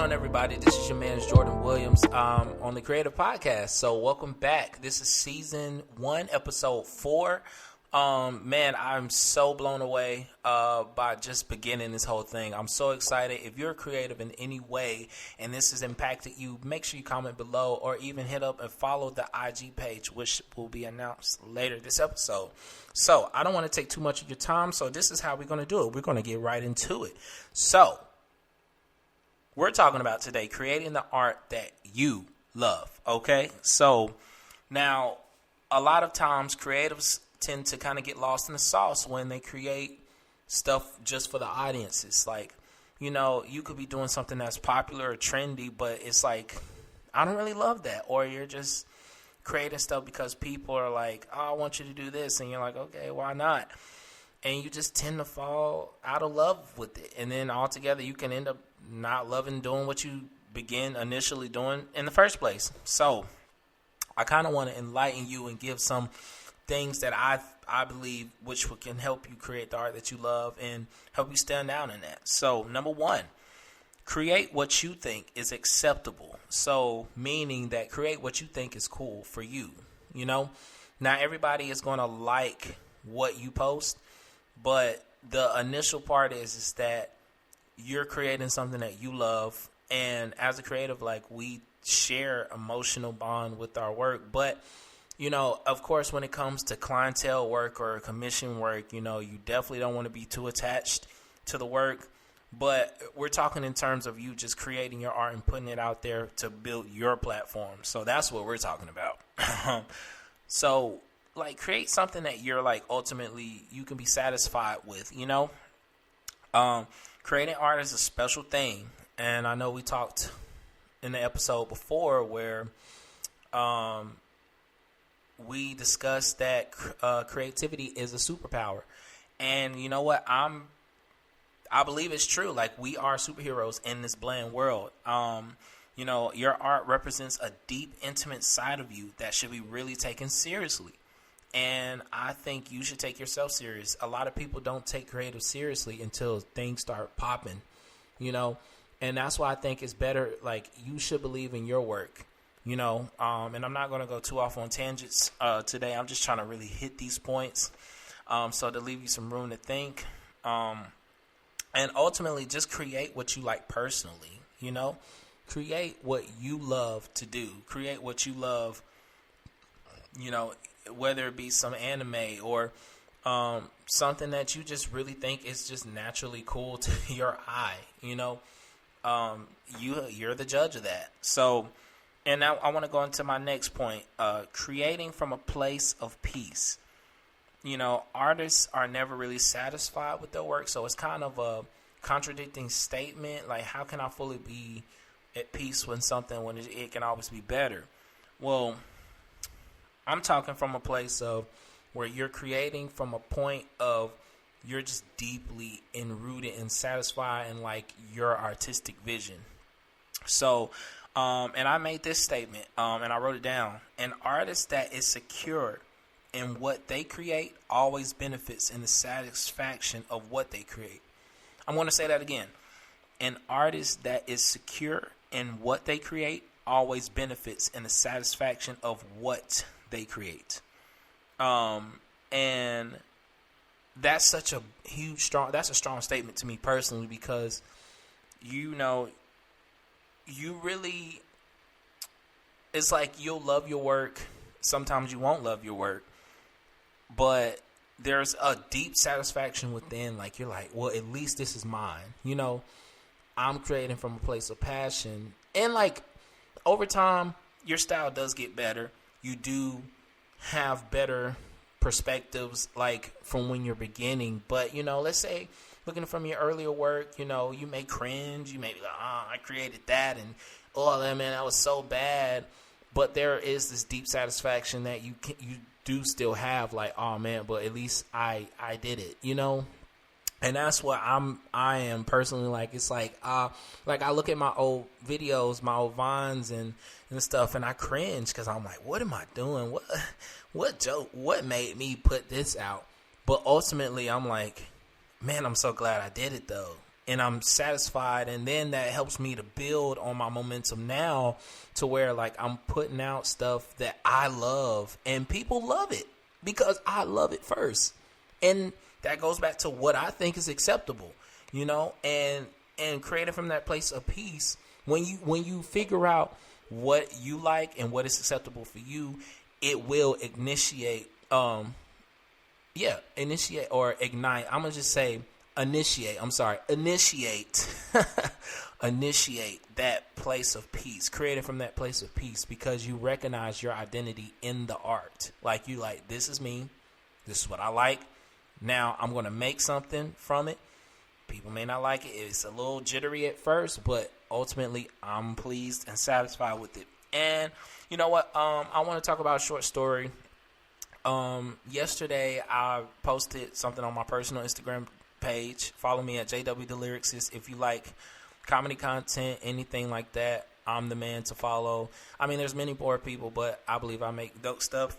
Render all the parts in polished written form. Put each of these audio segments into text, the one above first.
on, everybody? This is your man, Jordan Williams, on the Creative Podcast. So welcome back. This is season 1, episode 4. Man, I'm so blown away by just beginning this whole thing. I'm so excited. If you're creative in any way and this has impacted you, make sure you comment below or even hit up and follow the IG page, which will be announced later this episode. So I don't want to take too much of your time, so this is how we're going to do it. We're going to get right into it. So we're talking about today creating the art that you love, okay? So now a lot of times creatives tend to kind of get lost in the sauce when they create stuff just for the audiences. Like, you know, you could be doing something that's popular or trendy, but it's like, I don't really love that. Or you're just creating stuff because people are like, oh, I want you to do this. And you're like, okay, why not? And you just tend to fall out of love with it. And then altogether you can end up not loving doing what you begin initially doing in the first place. So I kind of want to enlighten you and give some things that I believe which can help you create the art that you love and help you stand out in that. So number 1, create what you think is acceptable. So meaning that create what you think is cool for you, you know. Now everybody is going to like what you post, but the initial part is that you're creating something that you love. And as a creative, like, we share emotional bond with our work. But, you know, of course, when it comes to clientele work or commission work, you know, you definitely don't want to be too attached to the work. But we're talking in terms of you just creating your art and putting it out there to build your platform. So that's what we're talking about. So, like, create something that you're, like, ultimately you can be satisfied with, you know. Creating art is a special thing. And I know we talked in the episode before where we discussed that creativity is a superpower. And you know what? I believe it's true. Like, we are superheroes in this bland world. You know, your art represents a deep, intimate side of you that should be really taken seriously. And I think you should take yourself serious. A lot of people don't take creative seriously until things start popping, you know. And that's why I think it's better, like, you should believe in your work, you know. And I'm not going to go too off on tangents today. I'm just trying to really hit these points so to leave you some room to think. And ultimately, just create what you like personally, you know. Create what you love to do. Create what you love, you know, whether it be some anime or something that you just really think is just naturally cool to your eye, you know. You're the judge of that. So, and now I want to go into my next point, creating from a place of peace. You know, artists are never really satisfied with their work, so it's kind of a contradicting statement. Like, how can I fully be at peace when it can always be better? Well, I'm talking from a place of where you're creating from a point of you're just deeply enrooted and satisfied in, like, your artistic vision. So, and I made this statement, and I wrote it down. An artist that is secure in what they create always benefits in the satisfaction of what they create. I'm going to say that again. An artist that is secure in what they create always benefits in the satisfaction of what they create. And that's such a that's a strong statement to me personally, because, you know, you really, it's like you'll love your work. Sometimes you won't love your work, but there's a deep satisfaction within. Like, you're like, well, at least this is mine. You know, I'm creating from a place of passion. And, like, over time, your style does get better. You do have better perspectives, like, from when you're beginning. But, you know, let's say looking from your earlier work, you know, you may cringe. You may be like, I created that, and man, that was so bad. But there is this deep satisfaction that you do still have, like, oh man, but at least I did it, you know. And that's what I am personally like. It's like I look at my old videos, my old Vines and stuff, and I cringe because I'm like, what am I doing? What joke? What made me put this out? But ultimately, I'm like, man, I'm so glad I did it though. and I'm satisfied. And then that helps me to build on my momentum now to where like I'm putting out stuff that I love and people love it because I love it first. And that goes back to what I think is acceptable, you know, and creating from that place of peace. When you figure out what you like and what is acceptable for you, it will initiate or ignite. I'm going to just say initiate that place of peace, created from that place of peace, because you recognize your identity in the art. Like you like, this is me. This is what I like. Now I'm going to make something from it. People may not like it. It's a little jittery at first, but ultimately I'm pleased and satisfied with it. And you know what? I want to talk about a short story. Yesterday I posted something on my personal Instagram page. Follow me at JWTheLyricist if you like comedy content, anything like that. I'm the man to follow. I mean, there's many more people, but I believe I make dope stuff.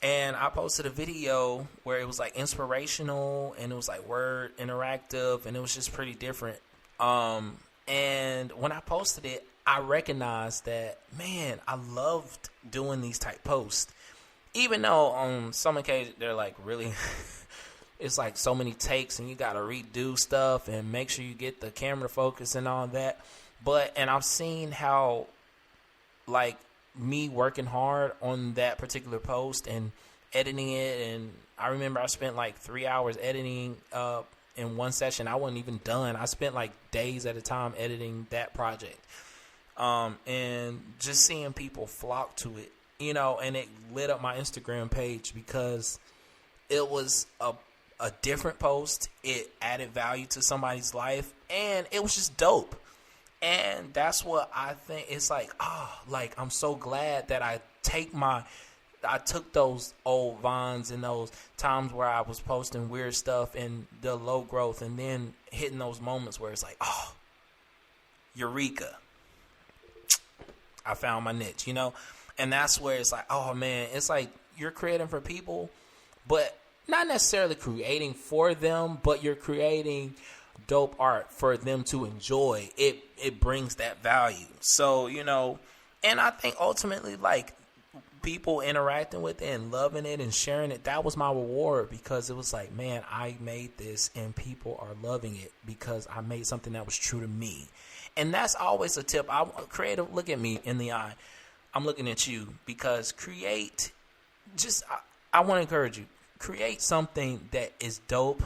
And I posted a video where it was like inspirational and it was like word interactive and it was just pretty different. And when I posted it, I recognized that, man, I loved doing these type posts. Even though on some occasions they're like really, it's like so many takes and you got to redo stuff and make sure you get the camera focus and all that. And I've seen how like me working hard on that particular post and editing it. And I remember I spent like 3 hours editing in one session. I wasn't even done. I spent like days at a time editing that project. And just seeing people flock to it, you know, and it lit up my Instagram page because it was a different post. It added value to somebody's life and it was just dope. And that's what I think. It's like, like I'm so glad that I took those old vines and those times where I was posting weird stuff and the low growth and then hitting those moments where it's like, eureka. I found my niche, you know? And that's where it's like, oh man, it's like you're creating for people, but not necessarily creating for them, but you're creating dope art for them to enjoy. It brings that value. So, you know, and I think ultimately like people interacting with it and loving it and sharing it, that was my reward, because it was like, man, I made this and people are loving it because I made something that was true to me. And that's always a tip. Creative, look at me in the eye. I'm looking at you, because I want to encourage you. Create something that is dope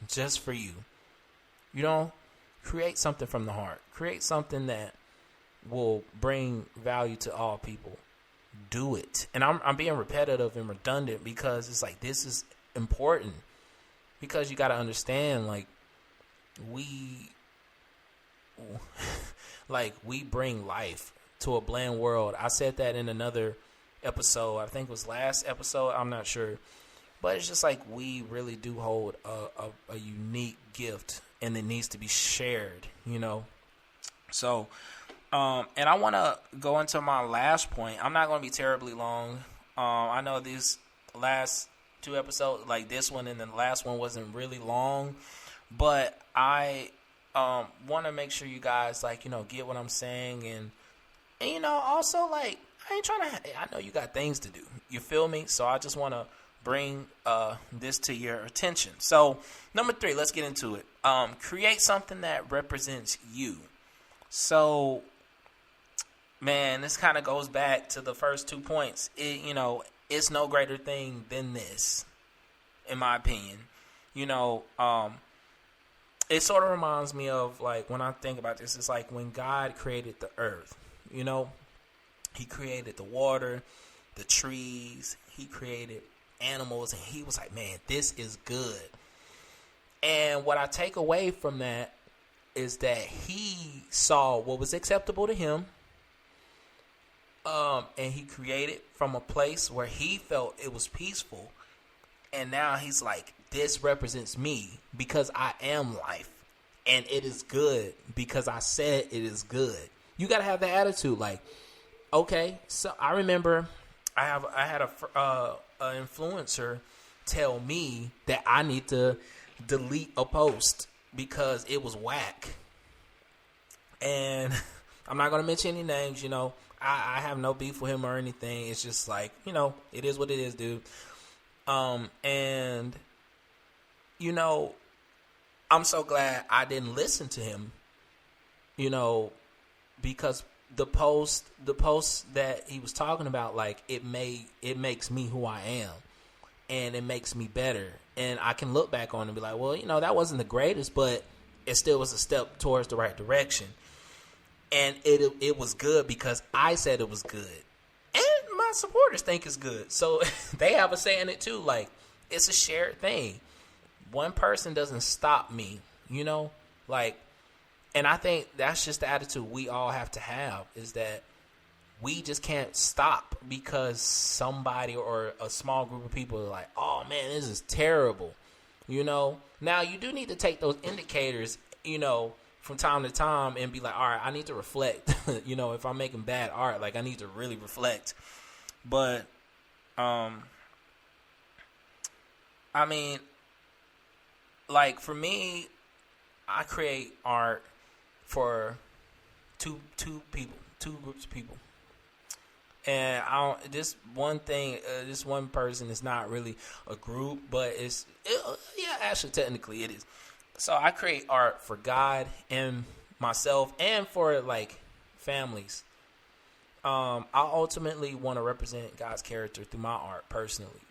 just for you. You know, create something from the heart. Create something that will bring value to all people. Do it. And I'm being repetitive and redundant because it's like, this is important, because you got to understand, like, we bring life to a bland world. I said that in another episode. I think it was last episode. I'm not sure. But it's just like we really do hold a unique gift, and it needs to be shared, you know. So, and I want to go into my last point. I'm not going to be terribly long. I know these last two episodes, like this one and the last one, wasn't really long, but I want to make sure you guys, like, you know, get what I'm saying, and you know, also, like, I know you got things to do. You feel me? So I just want to bring this to your attention. So, number 3, let's get into it. Create something that represents you. So, man, this kind of goes back to the first 2 points. You know, it's no greater thing than this, in my opinion. You know, it sort of reminds me of, like, when I think about this, it's like when God created the earth, you know, he created the water, the trees, he created animals, and he was like, man, this is good. And what I take away from that is that he saw what was acceptable to him, and he created from a place where he felt it was peaceful. And now he's like, this represents me because I am life, and it is good because I said it is good. You got to have that attitude. Like, okay, so I remember I had a influencer tell me that I need to delete a post because it was whack. And I'm not going to mention any names, I have no beef with him or anything. It's just like, it is what it is, dude. And, I'm so glad I didn't listen to him, because the post that he was talking about, like, it makes me who I am, and it makes me better. And I can look back on it and be like, well, that wasn't the greatest, but it still was a step towards the right direction. And it was good because I said it was good. And my supporters think it's good. So they have a say in it too. Like, it's a shared thing. One person doesn't stop me, Like, and I think that's just the attitude we all have to have, is that we just can't stop because somebody or a small group of people are like, oh, man, this is terrible, Now, you do need to take those indicators, from time to time and be like, all right, I need to reflect. If I'm making bad art, like, I need to really reflect. But, I mean, like, for me, I create art for two groups of people. And this one person is not really a group, but actually technically it is. So I create art for God and myself and for, like, families. I ultimately want to represent God's character through my art personally,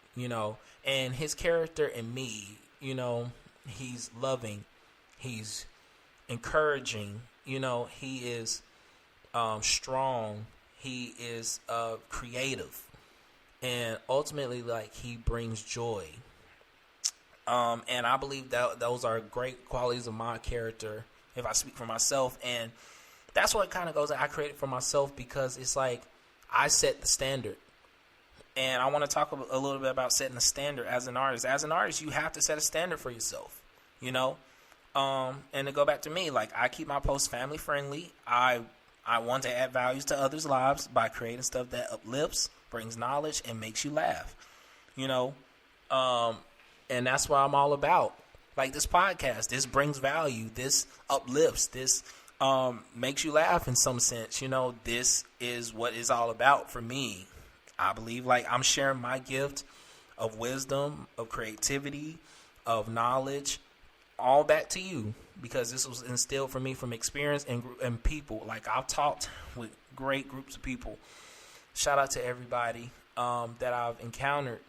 and his character in me, he's loving, he's encouraging, he is strong, he is creative, and ultimately, like, he brings joy. And I believe that those are great qualities of my character, if I speak for myself. And that's what kind of goes, I create it for myself because it's like I set the standard. And I want to talk a little bit about setting a standard as an artist. As an artist, you have to set a standard for yourself, And to go back to me, like, I keep my posts family friendly. I want to add values to others' lives by creating stuff that uplifts, brings knowledge, and makes you laugh, And that's what I'm all about. Like this podcast, this brings value, this uplifts, this makes you laugh in some sense. This is what it's all about for me. I believe, like, I'm sharing my gift of wisdom, of creativity, of knowledge, all back to you, because this was instilled for me from experience and people. Like, I've talked with great groups of people. Shout out to everybody that I've encountered.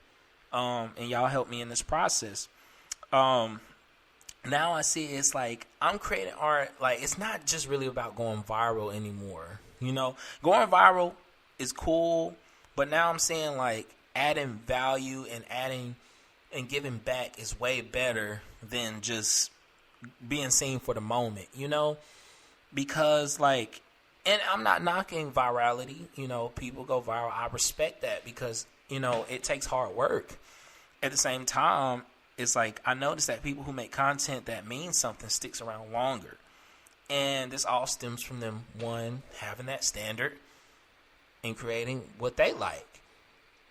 And y'all helped me in this process. Now I see it's like I'm creating art. Like, it's not just really about going viral anymore. Going viral is cool, but now I'm saying, like, adding value and adding and giving back is way better than just being seen for the moment, because, like, and I'm not knocking virality. People go viral. I respect that because, it takes hard work. At the same time, it's like I noticed that people who make content that means something sticks around longer. And this all stems from them, one, having that standard and creating what they like.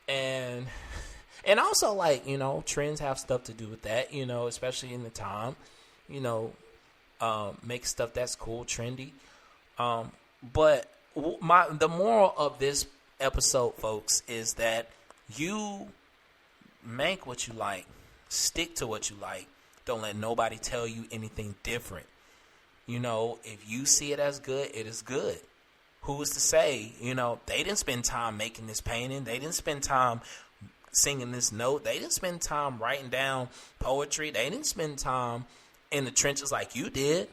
And also, like, trends have stuff to do with that, especially in the time, make stuff that's cool, trendy. But the moral of this episode, folks, is that you make what you like, stick to what you like. Don't let nobody tell you anything different. If you see it as good, it is good. Who is to say, they didn't spend time making this painting. They didn't spend time singing this note. They didn't spend time writing down poetry. They didn't spend time in the trenches like you did.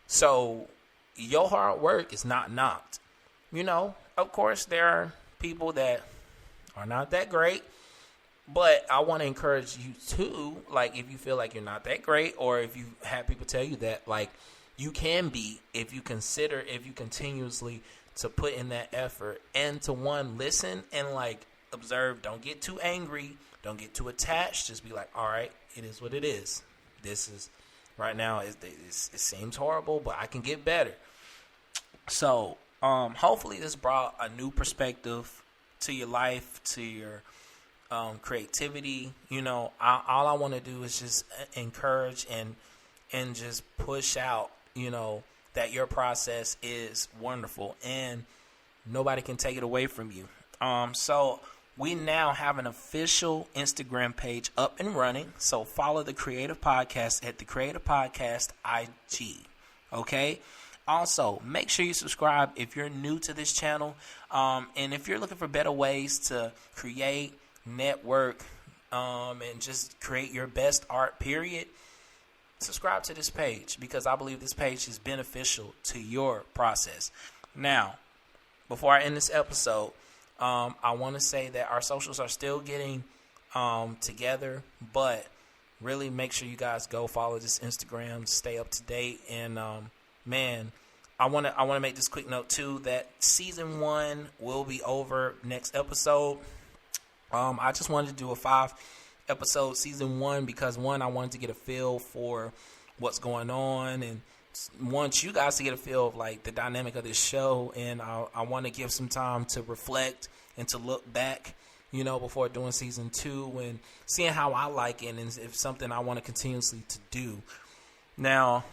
So your hard work is not knocked. Of course, there are people that are not that great. But I want to encourage you too, like, if you feel like you're not that great, or if you have people tell you that, like, you can be, if you continuously to put in that effort and to, one, listen and, like, observe. Don't get too angry. Don't get too attached. Just be like, all right, it is what it is. This is, right now, it seems horrible, but I can get better. So, hopefully this brought a new perspective to your life, to your creativity. All I want to do is just encourage and and just push out, that your process is wonderful and nobody can take it away from you. So we now have an official Instagram page up and running. So follow The Creative Podcast at The Creative Podcast IG. Okay. Also, make sure you subscribe if you're new to this channel. And if you're looking for better ways to create, network, and just create your best art, period, subscribe to this page because I believe this page is beneficial to your process. Now, before I end this episode, I want to say that our socials are still getting together, but really make sure you guys go follow this Instagram, stay up to date, and man, I want to make this quick note too that season 1 will be over next episode. I just wanted to do a 5-episode season 1 because I wanted to get a feel for what's going on, and want you guys to get a feel of like the dynamic of this show, and I want to give some time to reflect and to look back, before doing season 2 and seeing how I like it and if something I want to continuously to do. Now,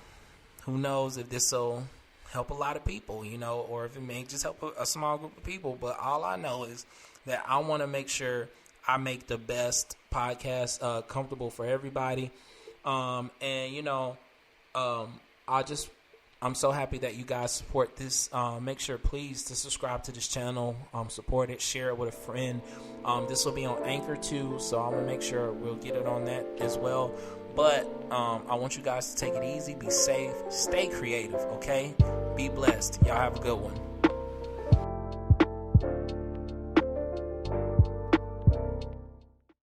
who knows if this will help a lot of people, or if it may just help a small group of people. But all I know is that I want to make sure I make the best podcast comfortable for everybody. I'm so happy that you guys support this. Make sure, please, to subscribe to this channel, support it, share it with a friend. This will be on Anchor too, so I'm gonna make sure we'll get it on that as well. But I want you guys to take it easy, be safe, stay creative, okay? Be blessed. Y'all have a good one.